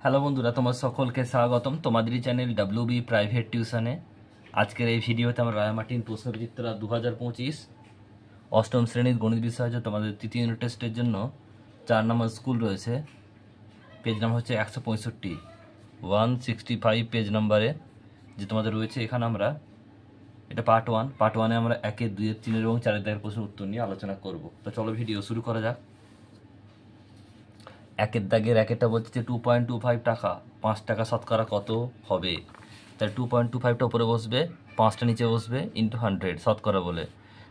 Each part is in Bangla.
হ্যালো বন্ধুরা, তোমার সকলকে স্বাগতম তোমাদেরই চ্যানেল ডাব্লিউবি প্রাইভেট টিউশনে। আজকের এই ভিডিওতে আমরা রায়মার্টিন প্রশ্নবিচিত্রা 2025 অষ্টম শ্রেণীর গণিত বিষয় যে তোমাদের তৃতীয় ইউনিট টেস্টের জন্য 4 নম্বর স্কুল রয়েছে। পেজ নাম্বার হচ্ছে 165, 165 পেজ নাম্বারে যে তোমাদের রয়েছে। এখানে আমরা এটা পার্ট ওয়ানে আমরা 1, 2, 3 এবং 4 দাগের প্রশ্নের উত্তর নিয়ে আলোচনা করব। তো চলো ভিডিও শুরু করা যাক। 1 দাগের 1টা বলছে যে 2.25 টাকা 5 টাকা শতকরা কত হবে। তাহলে 2.25টা উপরে বসবে, 5টা নিচে বসবে, ইন্টু 100 শতকরা বলে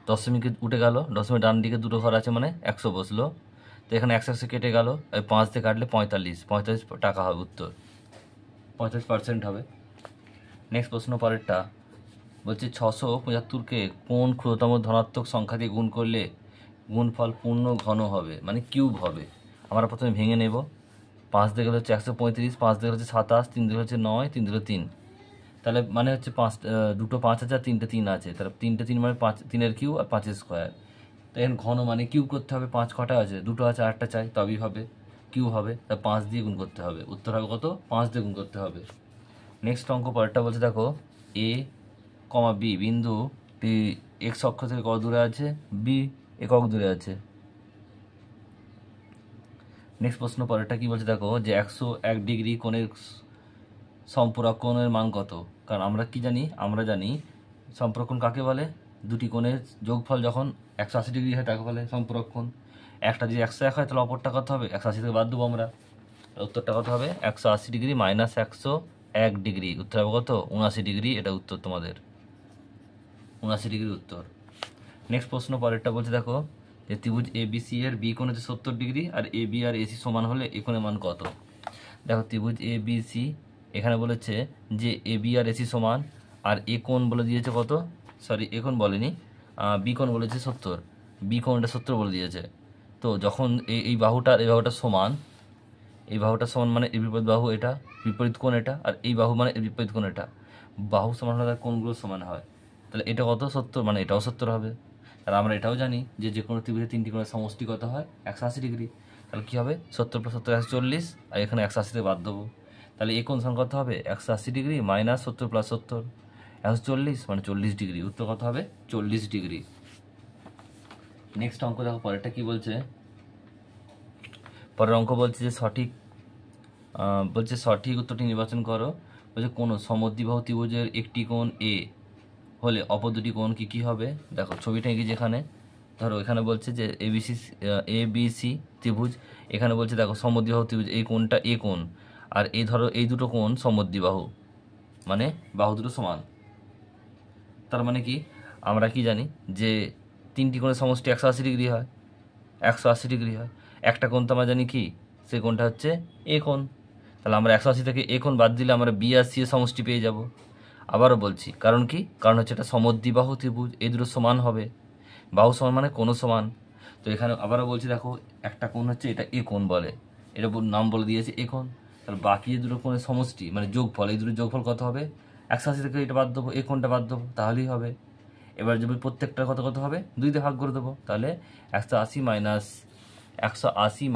দশমিকে উঠে গেল। দশমিক ডান দিকে দুটো ঘর আছে মানে 100 বসলো। তো এখানে 100 কেটে গেল, ওই 5 দিয়ে কাটলে 45 টাকা হবে উত্তর, 45% হবে। নেক্সট প্রশ্ন পরেরটা বলছে 675কে কোন ক্ষুদ্রতম ধনাত্মক সংখ্যা দিয়ে গুণ করলে গুণফল পূর্ণ ঘন হবে, মানে কিউব হবে। আমরা প্রথমে ভেঙে নেব। 5 দিয়ে গেলে হচ্ছে 135, 5 দিয়ে হচ্ছে 27, 3 দিয়ে হচ্ছে 9, 3 দিয়ে 3। তাহলে মানে হচ্ছে দুটো 5 আছে আর 3টে 3 আছে, তাহলে 3টে 3 মানে 5, 3-এর কিউব আর 5-এর স্কোয়ার। তো এখন ঘন মানে কিউব করতে হবে। 5 কটা আছে, দুটো আছে, 8টা চাই, তবেই হবে কিউব হবে। তা 5 দিয়ে গুণ করতে হবে, উত্তর হবে কত? 5 দিয়ে গুণ করতে হবে। নেক্সট অঙ্ক পরেরটা বলছে দেখো, এ কমা বি বিন্দু এক্স অক্ষ থেকে কত দূরে আছে, বি একক দূরে আছে। নেক্সট প্রশ্ন পরেরটা কি বলছে দেখো, যে 101 ডিগ্রি কোণের সম্পূরকোণের মান কত। কারণ আমরা কি জানি, আমরা জানি সম্পূরকোণ কাকে বলে, দুটি কোণের যোগফল যখন 180 ডিগ্রি হয় তাকে বলে সম্পূরকোণ। একটা যদি 101 হয় তাহলে অপরটা কত হবে, 180 থেকে বাদ দেবো আমরা। উত্তরটা কত হবে, 180 ডিগ্রি মাইনাস 101 ডিগ্রি, উত্তর হবে কত, 79 ডিগ্রি। এটা উত্তর তোমাদের 79 ডিগ্রি উত্তর। নেক্সট প্রশ্ন পরেরটা বলছে দেখো, যে ত্রিভুজ এ বি সি এর বি কোণ হচ্ছে 70 degree R A B R AC সমান হলে এ কোণের মান কত। দেখো ত্রিভুজ এ বি সি, এখানে বলেছে যে এ বি আর এসি সমান, আর এ কোণ বলে দিয়েছে কত, সরি এ কোণ বলেনি, বি কোণ বলেছে 70, বি কোণটা 70 বলে দিয়েছে। তো যখন এই বাহুটা এই বাহুটা সমান, এই বাহুটা সমান মানে এর বিপরীত বাহু এটা, বিপরীত কোণ এটা, আর এই বাহু মানে এর বিপরীত কোণ এটা। বাহু সমান হলে তার কোণগুলো সমান হয়। তাহলে এটা কত, 70, মানে এটাও 70 হবে। আর আমরা এটাও জানি যে যে কোনো ত্রিভুজের 3টি কোণের সমষ্টি কত হয়, 180 ডিগ্রি। তাহলে কী হবে, 70 + 70 140, আর এখানে 180 থেকে বাদ দেবো। তাহলে এই কোণ সমান কত হবে, 180 ডিগ্রি মাইনাস 70 + 70 140, মানে 40 ডিগ্রি। উত্তর কত হবে, 40 ডিগ্রি। নেক্সট অঙ্ক দেখো পরেরটা কি বলছে। পরের অঙ্ক বলছে যে সঠিক উত্তরটি নির্বাচন করো। বলছে কোনো সমদ্বিবাহু ত্রিভুজের একটি কোণ এ হলে অপর দুটি কোণ কি কি হবে। দেখো ছবিটা এঁকে, যেখানে ধরো এখানে বলছে যে এবিসি ত্রিভুজ, এখানে বলছে দেখো সমদ্বিবাহু ত্রিভুজ, এই কোণটা এ কোণ, আর এই ধরো এই দুটো কোণ সমদ্বিবাহু, মানে বাহু দুটো সমান। তার মানে কি, আমরা কি জানি যে 3টি কোণের সমষ্টি 180 ডিগ্রি হয়, 180 ডিগ্রি হয়। একটা কোণ তো আমরা জানি কি, সেই কোণটা হচ্ছে এ কোণ। তাহলে আমরা 180 থেকে এ কোণ বাদ দিলে আমরা বি আর সি এর সমষ্টি পেয়ে যাব। আবারও বলছি, কারণ কি, কারণ হচ্ছে এটা সমদ্বিবাহু ত্রিভুজ, এই দুটো সমান হবে, বাহু সমান মানে কোণ সমান। তো এখানে আবারও বলছি দেখো, একটা কোণ হচ্ছে এটা এ কোণ বলে, এটা নাম বলে দিয়েছে এ কোণ। তাহলে বাকি যে দুটো কোণের সমষ্টি মানে যোগফল, এই দুটো যোগফল কত হবে, 180 থেকে এটা বাদ দেবো, এ কোণটা বাদ দেবো, তাহলেই হবে। এবার যদি প্রত্যেকটা কত কত হবে, 2 দিয়ে ভাগ করে দেবো, তাহলে 180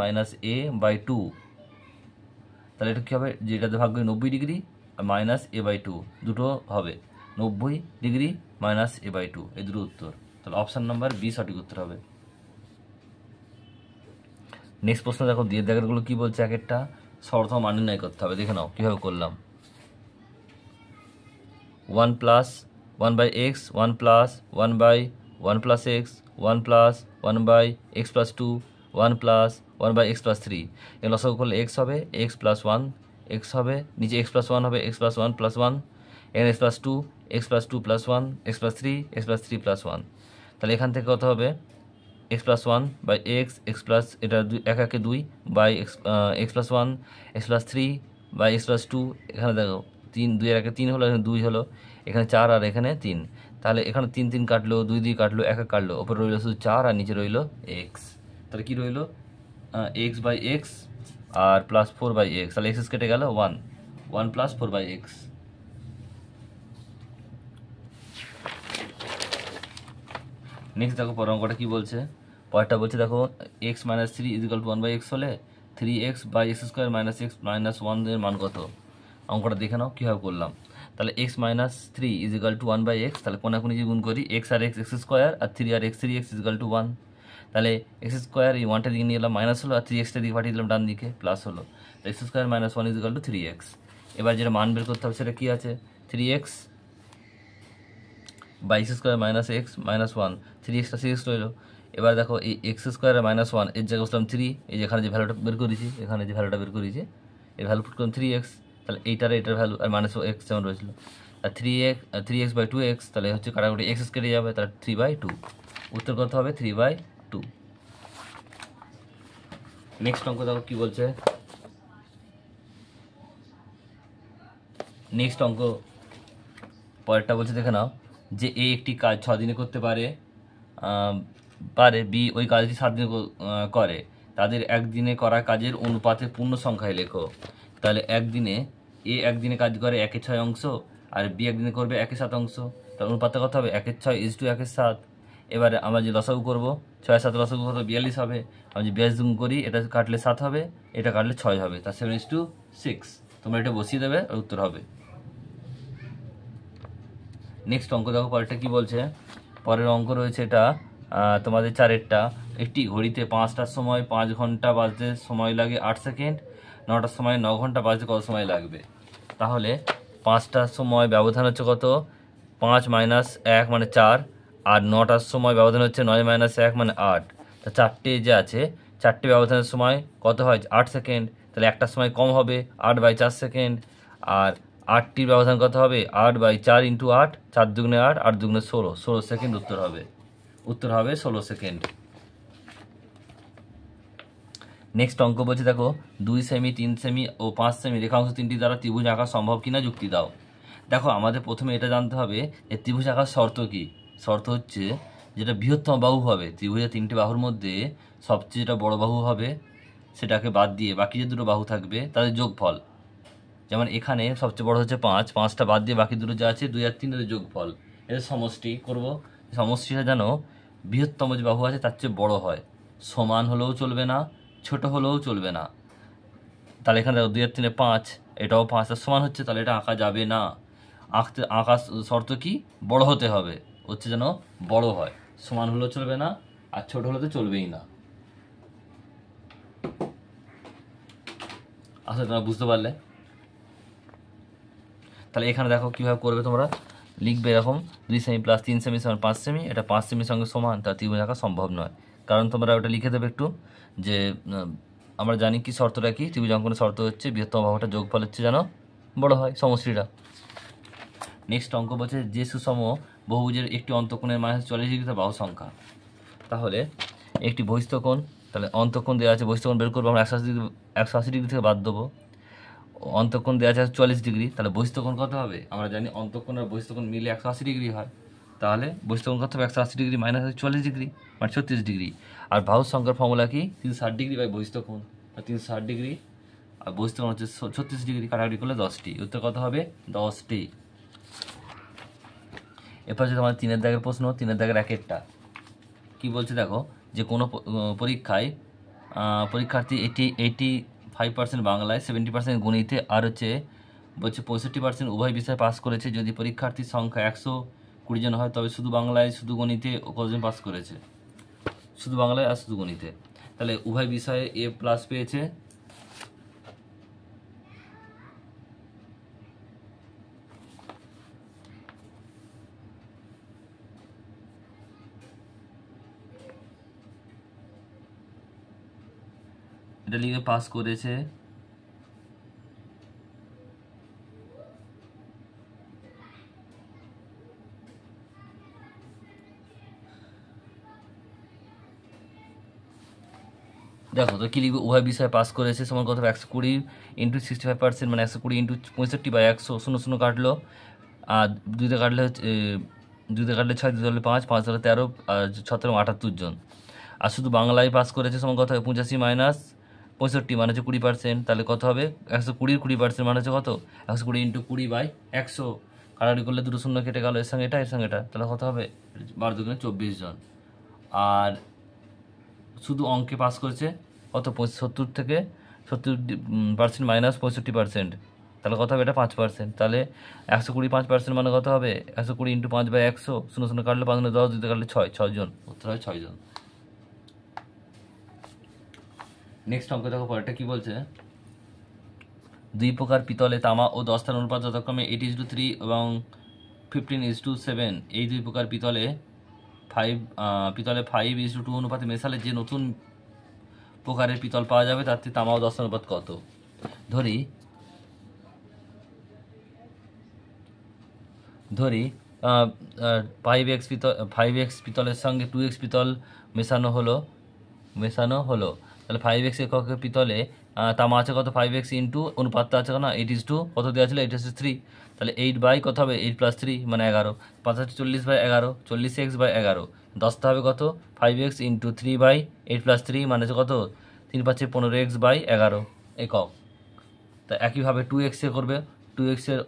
মাইনাস a/2। তাহলে এটা কী হবে, যেটাতে ভাগ করে 90 ডিগ্রি মাইনাস a/2, দুটো হবে 90 ডিগ্রি মাইনাস a/2, এই দুটো উত্তর। তাহলে অপশান নাম্বার বি সঠিক উত্তর হবে। নেক্সট প্রশ্ন দেখো, দিয়ে দেখারগুলো কী বলছে, এক একটা সর্বপ্রথম মান নির্ণয় করতে হবে। দেখে নাও কীভাবে করলাম। 1 + 1/x, 1 + 1/1 + x, 1 + 1/x + 2, 1 + 1/x + 3। এগুলো লসাগু করলে x হবে, x + 1 x হবে, নিচে x + 1 হবে, x + 1 + 1, এখানে x + 2, x + 2 + 1, x + 3, x + 3 + 1। তাহলে এখান থেকে কত হবে, x + 1/x, x + এটা 1 1 2 by x + 1, x + 3 by x + 2। এখানে দেখো 3, 2 এর 1 3 হলো, এখানে 2 হলো, এখানে 4 আর এখানে 3। তাহলে এখানে 3 3 কাটলো, 2 2 কাটলো, 1 1 কাটলো, ওপরে রইলো শুধু 4 আর নিচে রইলো x। তাহলে কি রইলো, x/x আর প্লাস 4/x। তাহলে x কেটে গেল 1 + 4/x। নেক্সট দেখো পরের অঙ্কটা কী বলছে। পরেরটা বলছে দেখো, x - 3 = 1/x হলে 3x by x square minus x minus one এর মান কত? অঙ্কটা দেখে নাও কীভাবে করলাম। তাহলে x minus three is equal to one by x, তাহলে কোনাকুনি যে গুণ করি এক্স আর এক্স এক্স স্কোয়ার আর থ্রি আর x three x is equal to one. তাহলে এক্স স্কোয়ার এই ওয়ানটা দিকে নিয়ে এলাম মাইনাস হলো, আর থ্রি এক্সটা দিকে পাঠিয়ে দিলাম ডান দিকে প্লাস হলো। X square minus one is equal to three x. এবার যেটা মান বের করতে হবে সেটা কী আছে, three x by x square minus x minus one, three এক্সটা থ্রি এক্স রইলো। এবার দেখো এই এক্স স্কোয়ার মাইনাস ওয়ান এর জায়গায় বসলাম থ্রি, এই যেখানে যে ভ্যালুটা বের করেছি এখানে যে ভ্যালুটা বের করেছি এই ভ্যালু পুট করলাম থ্রি এক্স, তাহলে এটার ভ্যালু আর মাইনাস এক্স যেমন রয়েছিল, আর three x by two x, তাহলে হচ্ছে কাটাকুটি এক্স কেটে যাবে, তাহলে থ্রি বাই টু। উত্তর কত হবে, থ্রি বাই টু। নেক্সট অঙ্ক দেখো কী বলছে, নেক্সট অঙ্ক পরেরটা বলছে দেখে নাও, যে এ একটি কাজ 6 দিনে করতে পারে বি ওই কাজটি 7 দিনে করে, তাদের একদিনে করা কাজের অনুপাতে পূর্ণ সংখ্যায় লেখো। তাহলে একদিনে কাজ করে 1/6 অংশ, আর বি একদিনে করবে 1/7 অংশ, তার অনুপাতটা কত হবে 1/6 ইজ টু 1/7। এবারে আমরা যে লসাগু করবো 6 7 লসাগু কত 42 হবে, আমি যে 42 গুণ করি এটা কাটলে 7 হবে, এটা কাটলে 6 হবে, তার 7:6। তোমরা এটা বসিয়ে দেবে আর উত্তর হবে। নেক্সট অঙ্ক দেখো পরেরটা কী বলছে, পরের অঙ্ক রয়েছে এটা তোমাদের চারেরটা, একটি ঘড়িতে 5টার সময় 5 ঘন্টা বাজতে সময় লাগে 8 সেকেন্ড, 9টার সময় 9 ঘন্টা বাজতে কত সময় লাগবে? তাহলে 5টার সময় ব্যবধান হচ্ছে কত, 5 মাইনাস 1 মানে 4, আর 9টার সময় ব্যবধান হচ্ছে 9 মাইনাস 1 মানে 8। তা চারটে যে আছে, চারটে ব্যবধানের সময় কত হয় 8 সেকেন্ড, তাহলে একটার সময় কম হবে 8/4 সেকেন্ড, আর 8টির ব্যবধান কত হবে 8/4 ইন্টু 8, 4 দুগুণে 8, 8 দুগুণে 16 সেকেন্ড উত্তর হবে। উত্তর হবে 16 সেকেন্ড। নেক্সট অঙ্ক বলছে দেখো, 2 সেমি 3 সেমি ও 5 সেমি রেখাংশ তিনটি দ্বারা ত্রিভুজ আঁকা সম্ভব কিনা যুক্তি দাও। দেখো আমাদের প্রথমে এটা জানতে হবে যে ত্রিভুজ আঁকার শর্ত কি। শর্ত হচ্ছে যেটা বৃহত্তম বাহু হবে, ত্রিভুজের 3টে বাহুর মধ্যে সবচেয়ে যেটা বড় বাহু হবে সেটাকে বাদ দিয়ে বাকি যে দুটো বাহু থাকবে তাদের যোগফল। যেমন এখানে সবচেয়ে বড় হচ্ছে 5, 5টা বাদ দিয়ে বাকি দুটো যা আছে 2 আর 3 এর যোগফল, এদের সমষ্টি করব। সমষ্টিটা যেন বৃহত্তম যে বাহু আছে তার চেয়ে বড় হয়, সমান হলেও চলবে না, ছোট হলেও চলবে না। তাহলে এখানে 2 আর 3 5, এটাও 5 আর সমান হচ্ছে, তাহলে এটা আঁকা যাবে না। আঁকার শর্ত কি, বড় হতে হবে, হচ্ছে যেন বড় হয়, সমান হলেও চলবে না আর ছোট হলে তো চলবেই না। আসলে তোমরা বুঝতে পারলে। তাহলে এখানে দেখো কীভাবে করবে, তোমরা লিখবে এরকম 2 সেমি প্লাস 3 সেমি সমান 5 সেমি, এটা 5 সেমির সঙ্গে সমান, তার ত্রিভুজ আঁকা সম্ভব নয়। কারণ তোমরা ওটা লিখে দেবে একটু, যে আমরা জানি কি শর্তটা কি, ত্রিভুজ অঙ্কনের শর্ত হচ্ছে বৃহত্তম বাহুটা যোগফল হচ্ছে যেন বড় হয় সমষ্টিটা। নেক্সট অঙ্ক বলছে, যে সুষম বহুভুজের একটি অন্তঃকোণের মান 40 ডিগ্রি তার বাহু সংখ্যা। তাহলে একটি বহিস্থকোণ, তাহলে অন্তঃকোণ দেওয়া আছে, বহিস্থকোণ বের করবো আমরা 180 ডিগ্রি থেকে বাদ দেবো। অন্তঃকোণ দেওয়া আছে 44 ডিগ্রি, তাহলে বহিস্থকোণ কত হবে, আমরা জানি অন্তঃকোণ আর বহিস্থকোণ মিলে 180 ডিগ্রি হয়, তাহলে বহিস্থকোণ কত হবে 180 ডিগ্রি মাইনাস 44 ডিগ্রি মানে 36 ডিগ্রি। আর বাহু সংখ্যার ফর্মুলা কি, 360 ডিগ্রি বাই বহিস্থকোণ, 360 ডিগ্রি আর বহিস্থকোণ হচ্ছে 36 ডিগ্রি, কাটাকাটি করলে 10টি, উত্তর কত হবে 10টি। এরপর হচ্ছে তোমার 3-এর দাগের প্রশ্ন, 3-এর দাগের 1-এরটা কী বলছে দেখো, যে কোনো পরীক্ষায় পরীক্ষার্থী 85% বাংলায়, 70% গণিতে আর হচ্ছে বলছে 65% উভয় বিষয়ে পাস করেছে। যদি পরীক্ষার্থীর সংখ্যা 120 জন হয় তবে শুধু বাংলায় শুধু গণিতে কতজন পাস করেছে, শুধু বাংলায় আর শুধু গণিতে। তাহলে উভয় বিষয়ে A+ পেয়েছে, এটা লিখে পাস করেছে। দেখো তো কী লিখবে, উভয় বিষয়ে পাস করেছে সমান কত 120 ইন্টু 65% মানে 120 ইন্টু 65/100, 0 কাটলো, আর 2 কাটলে হচ্ছে 2 কাটলে 6, 2 কাটলে 5, 5 হলে 13, আর 6 78 জন। আর শুধু বাংলায় পাস করেছে সমান কত হবে 85 মাইনাস 65 মানে হচ্ছে 20%, তাহলে কত হবে 120 20% মানে হচ্ছে কত 120 ইন্টু 20/100, কাটাকাটি করলে দুটো শূন্য কেটে গেল, এর সঙ্গে এটা এর সঙ্গে এটা, তাহলে কত হবে 12 দুগুণে 24 জন। আর শুধু অঙ্কে পাস করেছে কত 70 থেকে 70% মাইনাস 65%, তাহলে কত হবে? এটা 5%। তাহলে 120 5% মানে কত হবে? 120 ইন্টু 5/100, 0 কাটলে 5 10, দিতে কাটলে 6, 6 জন, উত্তর হয় 6 জন। নেক্সট অঙ্ক দেখো পরেরটা কি বলছে, দুই প্রকার পিতলে তামা ও দস্তার অনুপাত যথাক্রমে 8:3 এবং 15:7। এই দুই প্রকার পিতলে 5:2 অনুপাতে মেশালে যে নতুন প্রকারের পিতল পাওয়া যাবে তার থেকে তামা ও দস্তার অনুপাত কত? ধরি 5x পিতলের সঙ্গে 2x পিতল মেশানো হলো। তাহলে 5x এককের পিতলে তামা আছে কত? 5x ইন্টু অনুপাতটা আছে না 8:2, কত দেওয়া ছিল? 8:3। তাহলে 8 বাই কত হবে? 8+3 মানে 11, 5 40/11, 40x/11। দশটা হবে কত? 5x ইন্টু 3/8+3 মানে হচ্ছে কত? 3 5 15x/11 একক। তা একইভাবে 2x এ করবে, 2x এর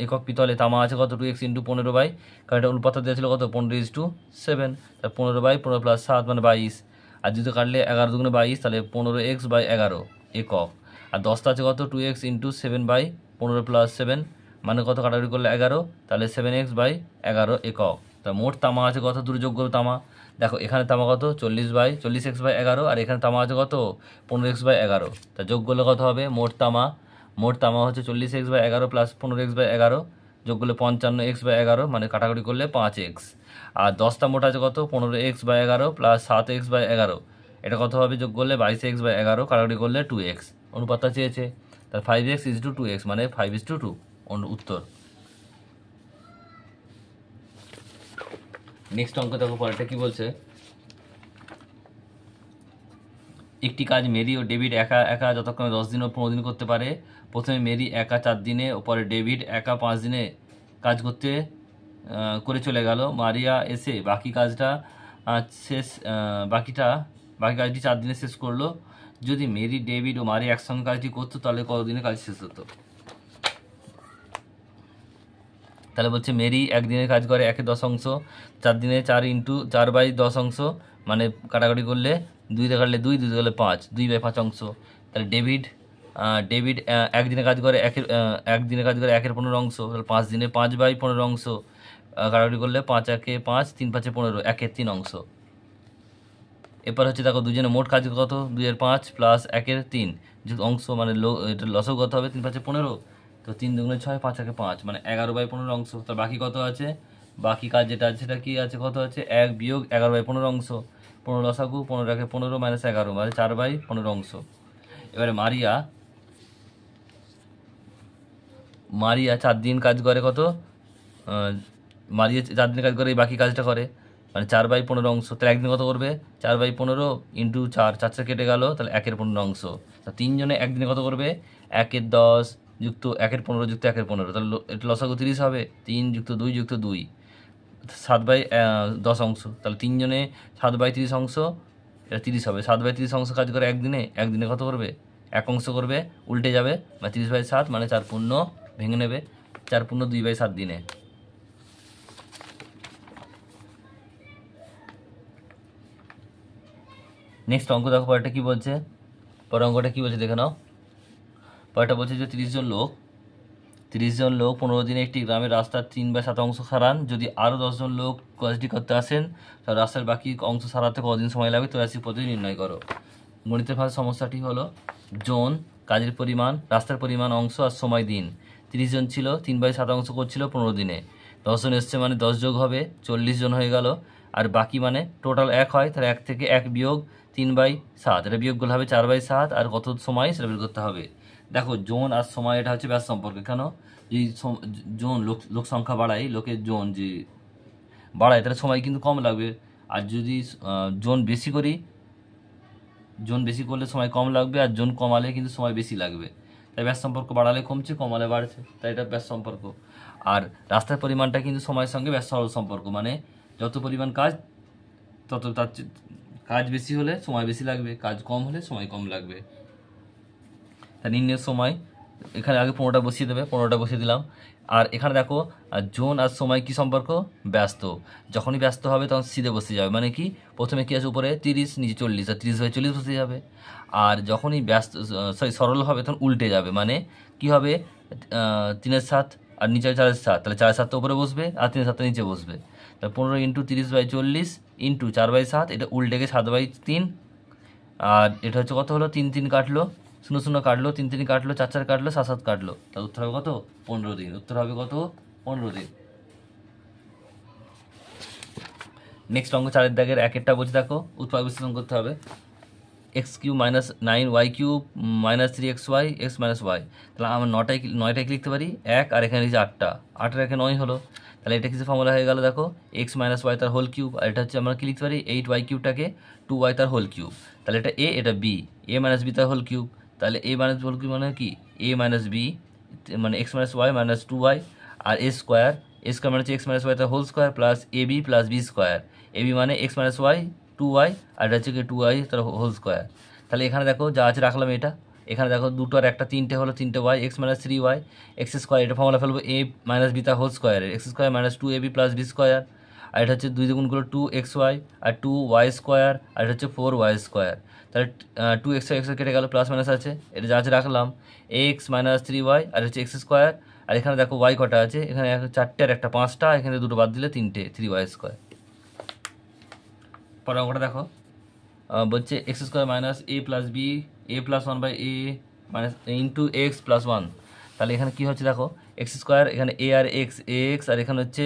একক পিতলে তামা আছে কত? 2x ইন্টু 15 কারণ এটা অনুপাতটা দেওয়া ছিল কত? 15:7, তাহলে 15/15+7 মানে 22, আর যদি কাটলে 11 2 22, তাহলে 15x/11 একক। আর দশটা আছে কত? 2x ইন্টু 7/15+7 মানে কত? কাটাকাটি করলে 11, তাহলে 7x/11 একক। তা মোট তামা আছে কত? দুটো যোগ করবে তামা, দেখো এখানে তামা কত? 40x/11, আর এখানে তামা আছে কত? 15x/11। তা যোগ করলে কত হবে? মোট তামা হচ্ছে 40x/11 প্লাস 15x/11, যোগ করলে 55x/11 মানে কাটাকাটি করলে 5x। আর দশটা মোট আছে কত? 15x/11 প্লাস 7x/11, এটা কত হবে? যোগ করলে 22x/11, কাটাকাটি করলে 2x। অনুপাতটা চেয়েছে, তার 5x/2x মানে 5:2 উত্তর। নেক্সট অঙ্ক দেখো পরেরটা কি বলছে, একটি কাজ মেরি ও ডেভিড একা একা যথাক্রমে 10 দিন ও 15 দিন করতে পারে। প্রথমে মেরি একা 4 দিনে ও পরে ডেভিড একা 5 দিনে কাজ করে চলে গেল। মারিয়া এসে বাকি কাজটি 4 দিনে শেষ করলো। যদি মেরি, ডেভিড ও মারি একসঙ্গে কাজটি করতো তাহলে কতদিনে কাজ শেষ হতো? তাহলে বলছে মেরি একদিনে কাজ করে 1/10, 4 দিনে 4 ইন্টু 4/10 মানে কাটাকাটি করলে 2 দিয়ে কাটলে 2, 2 দিয়ে কাটলে 5, 2/5। তাহলে ডেভিড একদিনে কাজ করে 1/15, তাহলে 5 দিনে 5/15, কাটাকাটি করলে 5 1 5, 3 5 15, 1/3। এরপর হচ্ছে দেখো দুজনে মোট কাজ কত? 2/5 প্লাস 1/3 অংশ মানে এটা লসও কত হবে? 3 5 15, তো 3 2 6, 5 1 5 মানে 11/15। তো বাকি কত আছে? বাকি কাজ যেটা আছে সেটা কি আছে? কত আছে? 1 বিয়োগ 11/15, 15 লসাগু, 15 1 15 মাইনাস 11 মানে 4/15। এবারে মারিয়া 4 দিন কাজ করে কত? মারিয়া 4 দিন কাজ করে এই বাকি কাজটা করে মানে 4/15। তাহলে একদিন কত করবে? 4/15 ইন্টু 4, 4 কেটে গেল, তাহলে 1/15। তা 3 জনে একদিনে কত করবে? 1/10 যুক্ত 1/15 যুক্ত 1/15, তাহলে এটা লসাগু 30 হবে। 3 যুক্ত 2 যুক্ত 2, 7/10। তাহলে 3 জনে 7/30, এটা 30 হবে। 7/30 কাজ করে একদিনে কত করবে? 1 অংশ করবে, উল্টে যাবে, বা 30/7 মানে 4 পূর্ণ ভেঙে নেবে, 4 পূর্ণ 2/7 দিনে। নেক্সট অঙ্ক দেখো পরেরটা কি বলছে, পরের অঙ্কটা কি বলছে দেখে নাও। পরেরটা বলছে যে 30 জন লোক 15 দিনে একটি গ্রামের রাস্তার 3/7 অংশ সারান। যদি আরও 10 জন লোক কাজটি করতে আসেন তাহলে রাস্তার বাকি অংশ সারাতে কতদিন সময় লাগবে? 83 পদ্ধতি নির্ণয় করো। গণিতের ভাষায় সমস্যাটি হলো জোন, কাজের পরিমাণ, রাস্তার পরিমাণ, অংশ আর সময় দিন। 30 জন ছিল, 3/7 অংশ করছিল 15 দিনে। 10 জন এসছে মানে 10 যোগ হবে, 40 জন হয়ে গেল। আর বাকি মানে টোটাল 1 হয়, তাহলে 1 থেকে 1 বিয়োগ 3/7, এটা বিয়োগ করলে হবে 4/7, আর কত সময় সেটা বের করতে হবে। দেখো জোন আর সময় এটা হচ্ছে ব্যাস সম্পর্ক। কেন? যদি জোন লোক সংখ্যা বাড়ায়, লোকের জোন যে বাড়ায় তাহলে সময় কিন্তু কম লাগবে। আর যদি জোন বেশি করলে সময় কম লাগবে, আর জোন কমালে কিন্তু সময় বেশি লাগবে। তাই ব্যাস সম্পর্ক বাড়ালে কমছে, কমালে বাড়ছে, তাই এটা ব্যাস সম্পর্ক। আর রাস্তার পরিমাণটা কিন্তু সময়ের সঙ্গে ব্যাস সরল সম্পর্ক, মানে যত পরিমাণ কাজ তত তার কাজ বেশি হলে সময় বেশি লাগবে, কাজ কম হলে সময় কম লাগবে। তা নির্ণয় সময় এখানে আগে 15টা বসিয়ে দেবে, 15টা বসিয়ে দিলাম। আর এখানে দেখো জোন আর সময় কি সম্পর্ক, ব্যস্ত। যখনই ব্যস্ত হবে তখন সিধে বসে যাবে, মানে কি প্রথমে কি আছে উপরে 30 নিচে 40, আর 30 হয়ে 40 বসে যাবে। আর যখনই ব্যস্ত সরল হবে তখন উল্টে যাবে, মানে কি হবে 3-এর 7 আর নিচে 4-এর 7, তাহলে 4-এর 7 উপরে বসবে আর 3-এর 7 নিচে বসবে। তাহলে 15 ইন্টু 30/40 ইন্টু 4/7, এটা উল্টে গিয়ে 7/3। আর এটা হচ্ছে কত হলো, 3 কাটলো, 0 কাটলো, 3 কাটলো, 4 কাটলো, 7 কাটলো, তার উত্তর হবে কত, 15 দিন। উত্তর হবে কত, 15 দিন। নেক্সট অঙ্ক 4-এর দাগের 1-এরটা বলছে দেখো, উৎপাদক বিশ্লেষণ করতে হবে। x³ - 9y³ - 3xy x - y। তাহলে আমরা 9টায় লিখতে পারি 1, আর এখানে লিখছি 8টা, 8 এর 9 হলো। তাহলে এটা কিছু ফর্মুলা হয়ে গেল দেখো, x - y তার হোল কিউব, আর এটা হচ্ছে আমরা কি লিখতে পারি 8y³ 2y তার হোল কিউব। তাহলে এটা a, এটা b, a - b তার হোল কিউব। তাহলে a - হোল কিউব মানে কি a - b, মানে x - y - 2y, আর a স্কোয়ার মানে হচ্ছে x - y তার whole square plus ab plus b square. ab মানে x - y 2y, আর এটা হচ্ছে কি 2y তার হোল স্কোয়ার। তাহলে এখানে দেখো যা আছে রাখলাম এটা, এখানে দেখো 2 আর 1 3টে হলো, 3y x - 3y x square, এটা ফর্মুলা ফেলবো a - b তার whole square, x square - 2ab plus b square. আর এটা হচ্ছে 2 গুণ করলো 2xy আর 2y স্কোয়ার, আর এটা হচ্ছে 4y স্কোয়ার। তাহলে 2xy কেটে গেল, প্লাস মাইনাস আছে, এটা যা আছে রাখলাম x - 3y, আর হচ্ছে x স্কোয়ার। আর এখানে দেখো y কটা আছে, এখানে 4টে আর একটা 5টা, এখানে 2টো বাদ দিলে 3টে, 3y স্কোয়ার। পরের অঙ্কটা দেখো, বলছে x² - a + b a + 1/a into x + 1। তাহলে এখানে কি হচ্ছে দেখো, x², এখানে a আর x, আর এখানে হচ্ছে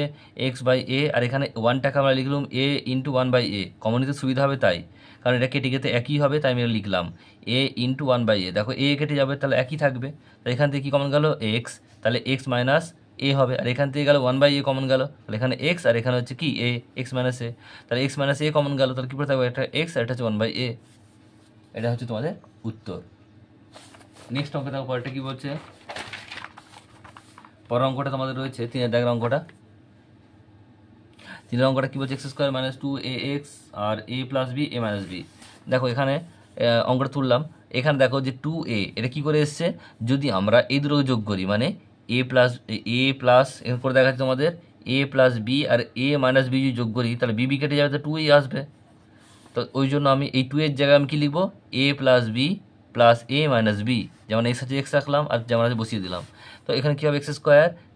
x/a, আর এখানে 1টাকে আমরা লিখলাম a ইন্টু 1/a, কমন নিতে সুবিধা হবে তাই, কারণ এটা কেটে গেতে একই হবে, তাই আমি লিখলাম a ইন্টু 1/a। দেখো a কেটে যাবে, তাহলে একই থাকবে, তাহলে এখান থেকে কি কমন গেল x, তাহলে x - a হবে, আর এখান থেকে গেল 1/a কমন গেল, তাহলে এখানে x, আর এখানে হচ্ছে কি a, x - a, তাহলে x - a কমন গেল, তাহলে কি পড়ে থাকবে একটা x, আর এটা হচ্ছে 1/a। এটা হচ্ছে তোমাদের উত্তর। নেক্সট অঙ্ক দেখো, পরেরটা কি বলছে, পরের অঙ্কটা তোমাদের রয়েছে 3-এর দাগের অঙ্কটা। 3-এর অঙ্কটা কি বলছে, x² - 2ax R a + b a - b। দেখো এখানে অঙ্কটা তুললাম, এখানে দেখো যে 2a, এটা কি করে এসছে, যদি আমরা এই দুটো যোগ করি, মানে a প্লাস এখানে করে দেখাচ্ছে তোমাদের a + b R a - b যদি যোগ করি, তাহলে b কেটে যাবে, তো 2a আসবে। তো ওই জন্য আমি এই 2 এর জায়গায় আমি কি লিখবো, a + b plus a - b, যেমন x আছে x রাখলাম, আর যেমন আছে বসিয়ে দিলাম। তো এখানে কী হবে, x²,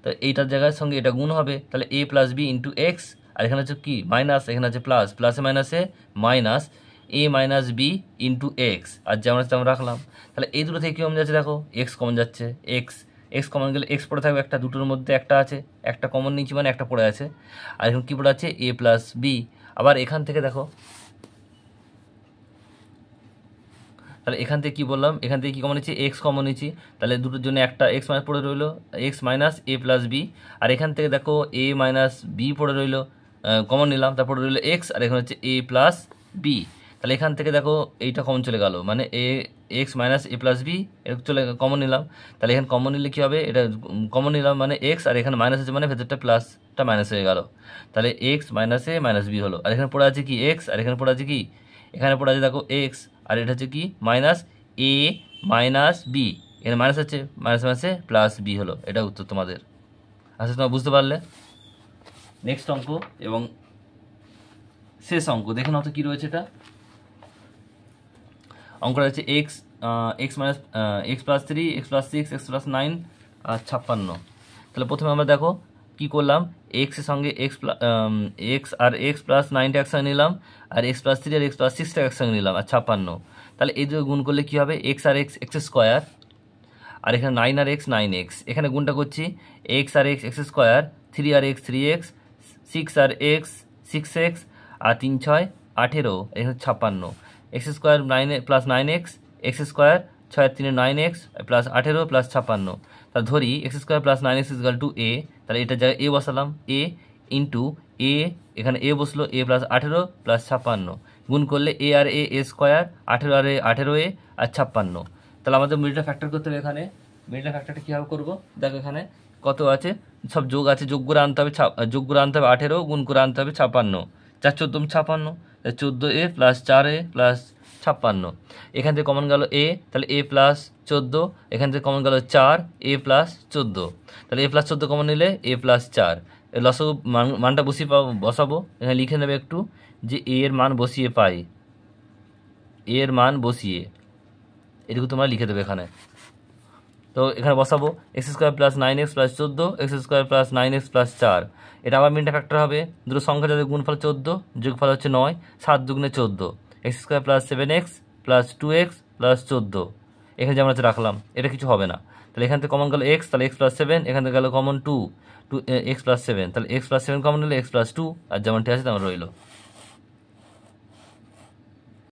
তো এইটার জায়গার সঙ্গে এটা গুণ হবে, তাহলে a + b ইন্টু এক্স, আর এখানে হচ্ছে কি মাইনাস, এখানে আছে প্লাস, প্লাসে মাইনাসে minus a - b into x, আর যেমন আছে তেমন রাখলাম। তাহলে এই দুটো থেকে কী কমন যাচ্ছে দেখো, এক্স কমন যাচ্ছে, এক্স কমন গেলে এক্স পড়ে থাকবে একটা, দুটোর মধ্যে একটা আছে, একটা কমন নিচ্ছি মানে একটা পড়ে আছে, আর এখন কী পড়ে আছে a + b। আবার এখান থেকে দেখো, তাহলে এখান থেকে কী বললাম, এখান থেকে কী কমন নিচ্ছি, এক্স কমন নিচ্ছি, তাহলে দুটোর জন্য একটা এক্স মাইনাস পড়ে রইলো, এক্স মাইনাস a + b। আর এখান থেকে দেখো a - b পড়ে রইলো, কমন নিলাম, তারপরে রইলো এক্স, আর এখানে হচ্ছে a + b। তাহলে এখান থেকে দেখো এইটা কমন চলে গেল, মানে এক্স মাইনাস a + b এটা চলে কমন নিলাম। তাহলে এখানে কমন নিলে কী হবে, এটা কমন নিলাম মানে এক্স, আর এখানে মাইনাস আছে মানে ভেতরটা প্লাসটা মাইনাস হয়ে গেল, তাহলে এক্স মাইনাস a - b হলো। আর এখানে পড়ে আছে কি এক্স, আর এখানে পড়ে আছে কি, এখানে পড়ে আছে দেখো এক্স, আর এটা হচ্ছে কি মাইনাস a - b, এখানে মাইনাস আছে, মাইনাস মাইনাসে প্লাস b হলো। এটা উত্তর তোমাদের। আচ্ছা তোমরা বুঝতে পারলে। নেক্সট অঙ্ক এবং শেষ অঙ্ক দেখে নাও তো কী রয়েছে। এটা অঙ্কটা হচ্ছে x + 3 x + 6 x + 9 আর 56। তাহলে প্রথমে আমরা দেখো কি করলাম, x এর সঙ্গে x আর x + 9টা একসঙ্গে নিলাম, আর x + 3 আর x + 6টা একসঙ্গে নিলাম, আর 56। তাহলে এই দুটো গুণ করলে কি হবে, x আর x x², আর এখানে 9 আর x 9x, এখানে গুণটা করছি x আর x x², 3 আর x 3x, 6 আর x 6x, আর 3 6 18, এখানে 56, x² 9 + 9x x², 6 আর 3 9x প্লাস 18 প্লাস 56। তাহলে ধরি x² + 9x = a, তাহলে এটার জায়গায় a বসালাম, a ইন্টু a, এখানে a বসলো a + 18 + 56, গুণ করলে a R a a², 18 R a 18a, আর 56। তাহলে আমাদের মিডলটা ফ্যাক্টর করতে হবে। এখানে মিডলটা ফ্যাক্টরটা কীভাবে করবো, দেখো এখানে কত আছে, সব যোগ আছে, যোগ করে আনতে হবে, যোগ করে আনতে হবে 18, গুণ করে আনতে হবে 56, 4 × 14 = 56, 14a + 4a + 56। এখান থেকে কমন গেল এ, তাহলে এ প্লাস 14, এখান থেকে কমন গেল 4, এ প্লাস 14, তাহলে এ প্লাস 14 কমন নিলে এ প্লাস 4। এর লসাগু মানটা বসাবো, এখানে লিখে নেবে একটু যে এ এর মান বসিয়ে পাই, এ এর মান বসিয়ে, এটুকু তোমরা লিখে দেবে এখানে। তো এখানে বসাবো x square plus 9x plus 14, x square plus 9x plus 4, এটা আবার মিনটা ফ্যাক্টর হবে, দুটো সংখ্যা যাদের গুণফল 14, যোগফল হচ্ছে 9, 7 দুগুণে 14, x square plus 7x plus 2x plus 14, এখানে যেমন আছে রাখলাম, এটা কিছু হবে না। তাহলে এখান থেকে কমন গেল এক্স, তাহলে এক্স প্লাস 7, এখান থেকে গেল কমন 2 এক্স প্লাস 7, তাহলে এক্স প্লাস 7 কমন নিলে এক্স প্লাস 2, আর যেমনটি আছে তেমন রইল।